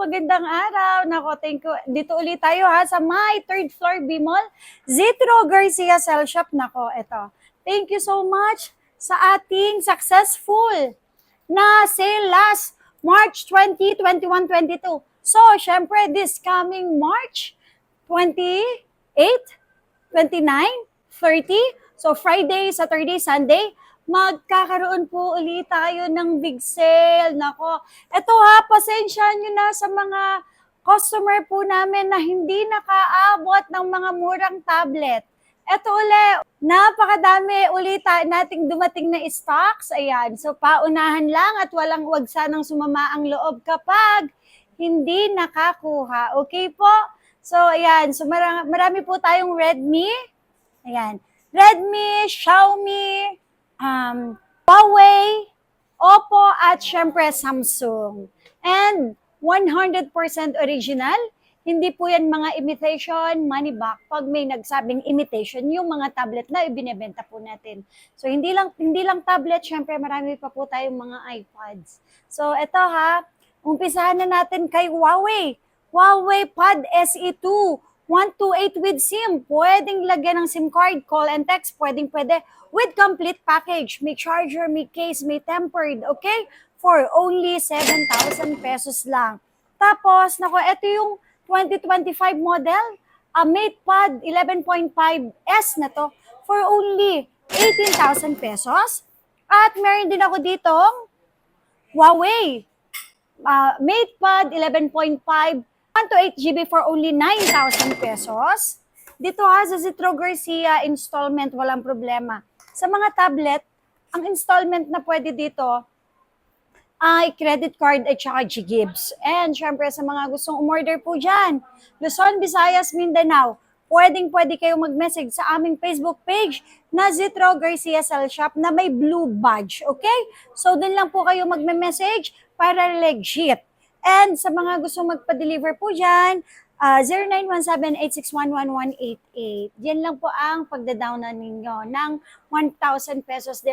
magandang araw. Nako, thank you. Dito ulit tayo ha sa my third floor B-Mall, Zitro Garcia Cell Shop. Nako, eto. Thank you so much sa ating successful na sale last March 20, 21, 22. So, syempre, this coming March 28, 29, 30, so Friday, Saturday, Sunday, magkakaroon po ulit tayo ng big sale. Nako, eto ha, pasensya nyo na sa mga customer po namin na hindi nakaabot ng mga murang tablet. Eto uli, napakadami ulit nating dumating na stocks. Ayan, so paunahan lang at wag sanang sumama ang loob kapag hindi nakakuha. Okay po? So ayan, so marami po tayong Redmi. Ayan, Redmi, Xiaomi, Huawei, Oppo, at syempre Samsung. And 100% original. Hindi po yan mga imitation, money back. Pag may nagsabing imitation, yung mga tablet na ibinebenta po natin. So hindi lang tablet, syempre marami pa po tayong mga iPads. So ito ha, umpisahan na natin kay Huawei. Huawei Pod SE2, 128 with SIM. Pwedeng lagyan ng SIM card, call and text, pwede with complete package. May charger, may case, may tempered, okay? For only 7,000 pesos lang. Tapos, nako, ito yung 2025 model, MatePad 11.5S na to, for only 18,000 pesos. At meron din ako ditong Huawei MatePad 11.5, 128GB for only 9,000 pesos. Dito ha, sa Zitro Garcia, installment, walang problema. Sa mga tablet, ang installment na pwede dito ay credit card at saka G-Gibbs. And syempre sa mga gustong umorder po dyan, Luzon, Visayas, Mindanao, pwede kayong mag-message sa aming Facebook page na Zitro Garcia Cell Shop na may blue badge, okay? So dun lang po kayo mag-message para legit. And sa mga gustong magpa-deliver po dyan, 0917-861-1188. Yan lang po ang pagdadownan ninyo ng 1,000 pesos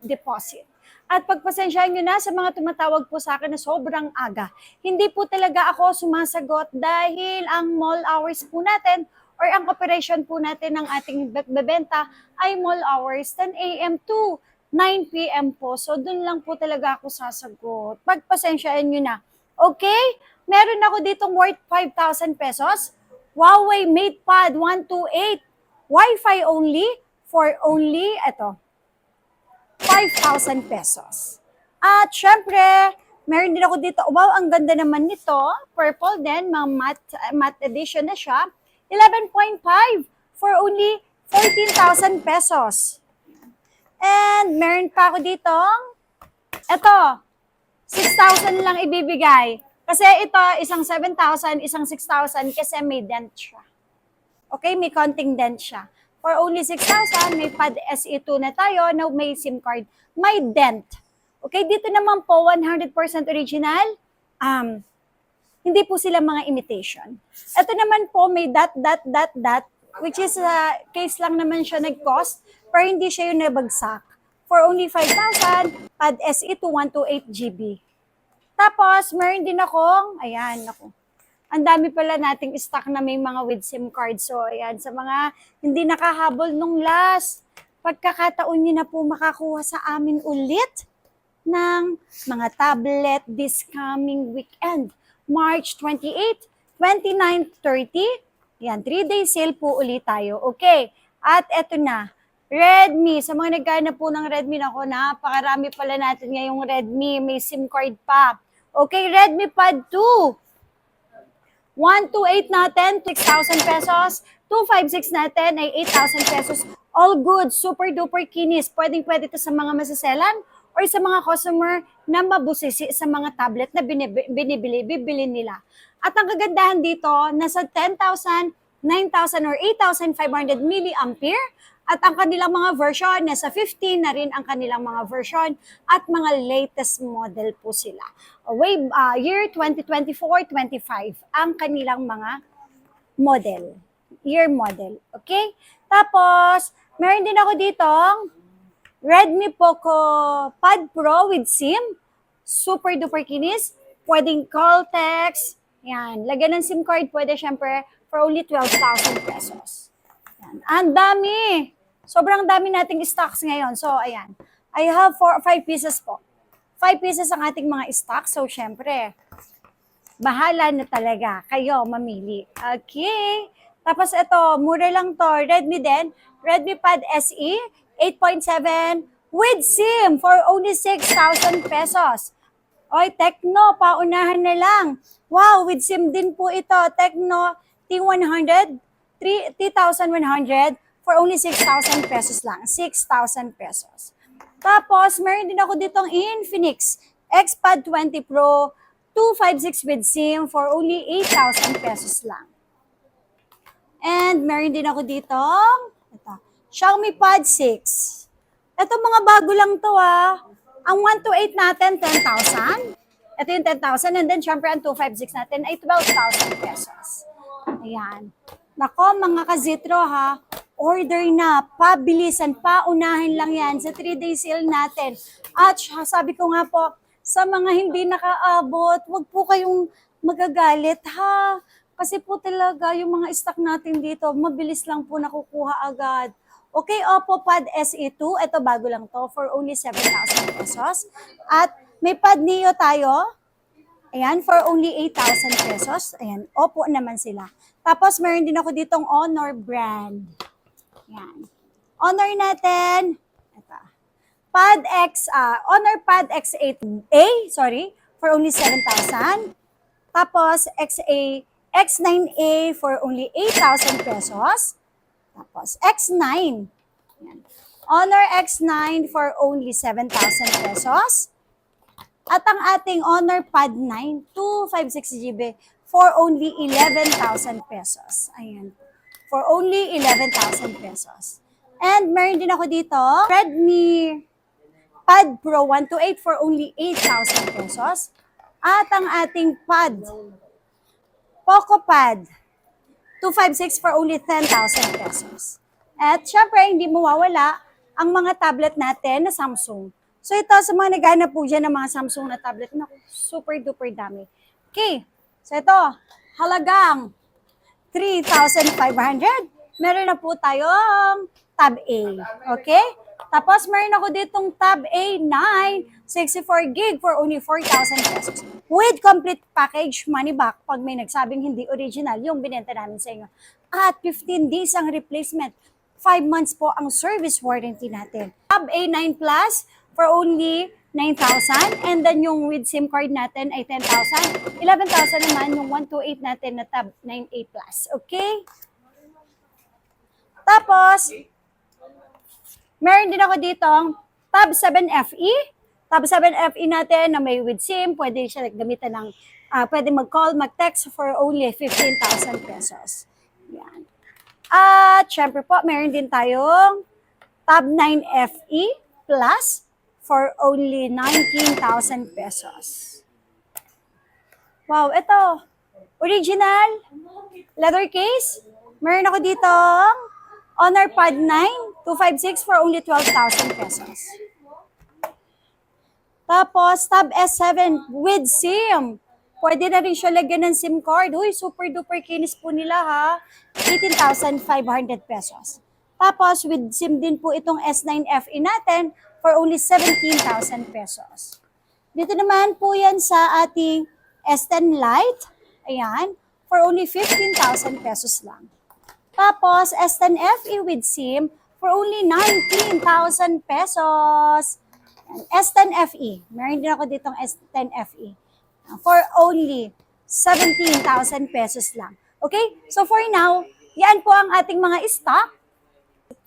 deposit. At pagpasensyahan nyo na sa mga tumatawag po sa akin na sobrang aga. Hindi po talaga ako sumasagot dahil ang mall hours po natin or ang operation po natin ng ating bebenta ay mall hours 10 a.m. to 9 p.m. po. So dun lang po talaga ako sasagot. Pagpasensyahan nyo na. Okay? Meron ako ditong worth 5,000 pesos. Huawei MatePad 128. Wi-Fi only for only, 5,000 pesos. At syempre, meron din ako dito. Wow, ang ganda naman nito. Purple din, matte edition na siya. 11.5 for only 14,000 pesos. And meron pa ako dito. 6,000 lang ibibigay. Kasi ito, isang 7,000, isang 6,000 kasi may dent siya. Okay, may konting dent siya. For only 6,000, may Pod SE2 na tayo na may SIM card. May dent. Okay, dito naman po, 100% original. Hindi po sila mga imitation. Ito naman po, may dot, which is case lang naman siya nag-cost, pero hindi siya yung nabagsak. For only 5,000, Pod SE2 128GB. Tapos, meron din akong, ayan, ang dami pala nating stock na may mga with SIM card. So, ayan, sa mga hindi nakahabol nung last, pagkakataon nyo na po makakuha sa amin ulit ng mga tablet this coming weekend. March 28, 29, 30. Yan, 3-day sale po ulit tayo. Okay, at eto na. Redmi, sa mga nagkana po ng Redmi, napakarami pala natin ngayong Redmi, may SIM card pa. Okay, Redmi Pad 2. 128 natin, 6,000 pesos. 256 natin ay 8,000 pesos. All good, super duper kinis. Pwede ito sa mga masaselan or sa mga customer na mabusisi sa mga tablet na bibili nila. At ang kagandahan dito, nasa 10,000, 9,000 or 8,500 milliampere. At ang kanilang mga version, nasa 15 na rin ang kanilang mga version at mga latest model po sila. Year 2024-25 ang kanilang mga model. Year model. Okay? Tapos, meron din ako ditong Redmi Poco Pad Pro with SIM. Super duper kinis. Pwedeng call, text. Yan. Lagyan ng SIM card, pwede syempre for only 12,000 pesos. Yan. Ang dami! Sobrang dami nating stocks ngayon. So, ayan. I have 5 pieces po. 5 pieces ang ating mga stocks. So, syempre, bahala na talaga kayo mamili. Okay. Tapos ito, mura lang to. Redmi din. Redmi Pad SE, 8.7 with SIM for only 6,000 pesos. Oy, Tecno, paunahan na lang. Wow, with SIM din po ito. Tecno T100, 3,100 for only 6,000 pesos lang. 6,000 pesos. Tapos, meron din ako ditong Infinix XPad 20 Pro 256 with SIM for only 8,000 pesos lang. And meron din ako ditong Xiaomi Pad 6. Ito mga bago lang to Ang 128 natin, 10,000. Ito yung 10,000. And then, syempre, ang 256 natin ay 12,000 pesos. Ayan. Nako, mga kazitro order na, pabilisan, paunahin lang yan sa 3-day sale natin. At sabi ko nga po, sa mga hindi nakaabot, wag po kayong magagalit Kasi po talaga yung mga stock natin dito, mabilis lang po nakukuha agad. Okay, Oppo Pad SE2, ito bago lang to for only 7,000 pesos. At may Pad Neo tayo, ayan, for only 8,000 pesos. Ayan, Oppo naman sila. Tapos meron din ako ditong Honor brand. Ayan. Honor natin, ito. Honor Pad X8A, for only 7,000. Tapos X9A for only 8,000 pesos. Tapos X9. Ayan. Honor X9 for only 7,000 pesos. At ang ating Honor Pad 9, 256GB for only 11,000 pesos. Ayan. For only 11,000 pesos. And meron din ako dito, Redmi Pad Pro 128 for only 8,000 pesos. At ang ating Pad, Poco Pad 256 for only 10,000 pesos. At syempre, hindi mawawala ang mga tablet natin na Samsung. So ito, sa mga naghanap po dyan ng mga Samsung na tablet, naku, super duper dami. Okay, so ito, halagang 3,500. Meron na po tayong Tab A. Okay? Tapos meron ako ditong Tab A9, 64GB for only 4,000 pesos. With complete package money back pag may nagsabing hindi original yung binenta namin sa inyo. At 15 days ang replacement. 5 months po ang service warranty natin. Tab A9 Plus for only 9,000. And then yung with SIM card natin ay 10,000. 11,000 naman yung 128 natin na Tab 9A Plus. Okay? Tapos, meron din ako ditong Tab 7 FE. Tab 7 FE natin na may with SIM. Pwede siya gamitan ng, pwede mag-call, mag-text for only 15,000 pesos. Yan. At syempre po, meron din tayong Tab 9 FE Plus for only 19,000 pesos. Wow, ito. Original leather case. Meron ako dito Honor Pad 9, 256 for only 12,000 pesos. Tapos, Tab S7 with SIM. Pwede na rin siya lagyan ng SIM card. Uy, super duper kinis po nila 18,500 pesos. Tapos, with SIM din po itong S9 FE natin for only 17,000 pesos. Dito naman po yan sa ating S10 Lite. Ayan, for only 15,000 pesos lang. Tapos, S10 FE with SIM for only 19,000 pesos. S10 FE. Meron din ako ditong S10 FE. For only 17,000 pesos lang. Okay? So for now, yan po ang ating mga stock.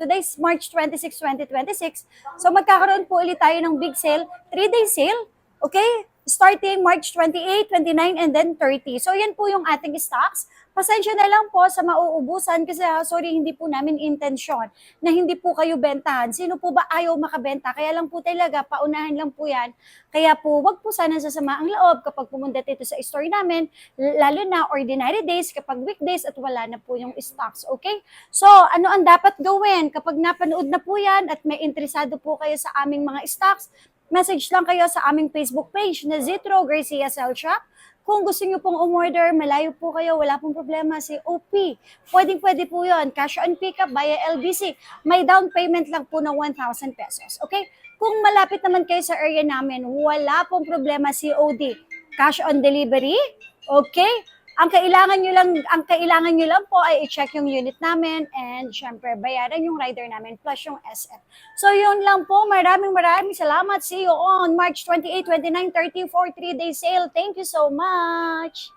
Today's March 26, 2026. So magkakaroon po ulit tayo ng big sale, 3-day sale. Okay? Starting March 28, 29, and then 30. So yan po yung ating stocks. Pasensya na lang po sa mauubusan kasi sorry, hindi po namin intensyon na hindi po kayo bentahan. Sino po ba ayaw makabenta? Kaya lang po talaga, paunahan lang po yan. Kaya po, wag po sana sasama ang loob kapag pumunta dito sa store namin, lalo na ordinary days, kapag weekdays at wala na po yung stocks, okay? So, ano ang dapat gawin? Kapag napanood na po yan at may interesado po kayo sa aming mga stocks, message lang kayo sa aming Facebook page na Zitro Gracia Cell Shop. kung gusto nyo pong umorder, malayo po kayo, wala pong problema, si OP. Pwede po yun. Cash on pickup via LBC. May down payment lang po ng 1,000 pesos. Okay? Kung malapit naman kayo sa area namin, wala pong problema, COD. Cash on delivery. Okay? Ang kailangan nyo lang po ay i-check yung unit namin and syempre bayaran yung rider namin plus yung SF. So yun lang po. Maraming salamat. See you on March 28, 29, 30 for 3-day sale. Thank you so much.